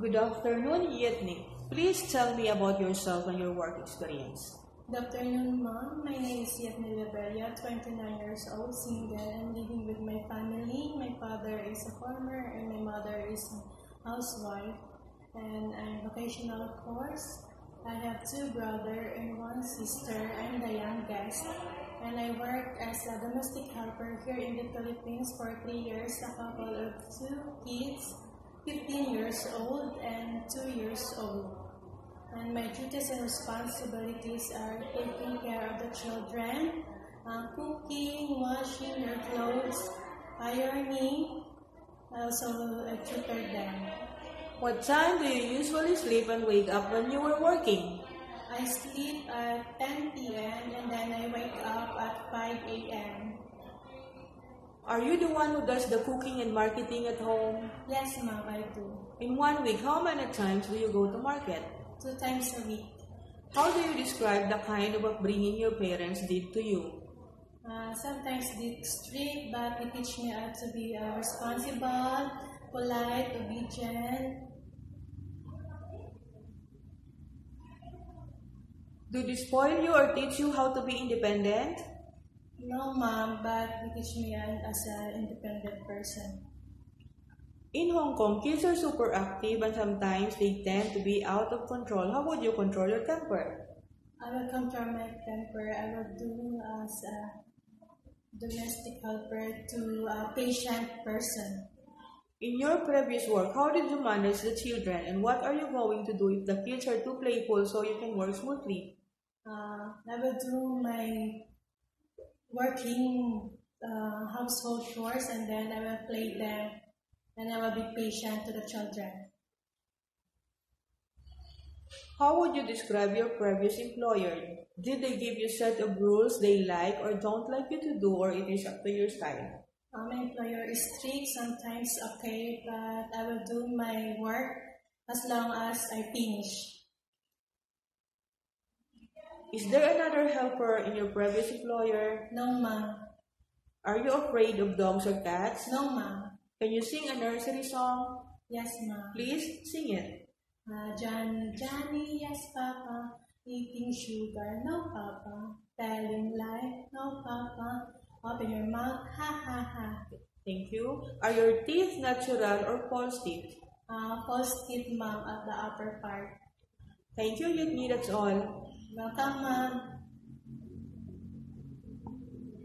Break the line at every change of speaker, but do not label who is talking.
Good afternoon, Yetnik. Please tell me about yourself and your work experience.
Good afternoon, Mom. My name is Yetnik Liberia, 29 years old, single, and living with my family. My father is a farmer and my mother is a housewife, and I'm vocational course. I have two brothers and one sister. I'm the youngest, and I work as a domestic helper here in the Philippines for 3 years, a couple of two kids, 15 years old and 2 years old. And my duties and responsibilities are taking care of the children, cooking, washing their clothes, ironing, also tutor them.
What time do you usually sleep and wake up when you were working?
I sleep at 10 p.m. and then I wake up at 5 a.m.
Are you the one who does the cooking and marketing at home?
Yes, Mom, I do.
In 1 week, how many times do you go to market?
2 times a week.
How do you describe the kind of upbringing your parents did to you?
Sometimes they strict, but they teach me how to be responsible, polite, obedient.
Do they spoil you or teach you how to be independent?
No, Mom, but they teach me as an independent person.
In Hong Kong, kids are super active and sometimes they tend to be out of control. How would you control your temper?
I will control my temper. I will do as a domestic helper to a patient person.
In your previous work, how did you manage the children and what are you going to do if the kids are too playful so you can work smoothly?
I will do my working household chores and then I will play them and I will be patient to the children.
How would you describe your previous employer? Did they give you a set of rules they like or don't like you to do, or it is up to your style?
My employer is strict, sometimes okay, but I will do my work as long as I finish.
Is there another helper in your previous employer?
No, Mom.
Are you afraid of dogs or cats?
No, Mom.
Can you sing a nursery song?
Yes, Mom.
Please sing it.
Johnny, Johnny, yes, Papa. Eating sugar, no, Papa. Telling lie, no, Papa. Open your mouth, ha, ha, ha.
Thank you. Are your teeth natural or false teeth?
False teeth, Mom, at the upper part.
Thank you, Yetni. That's all.
Welcome, Mom.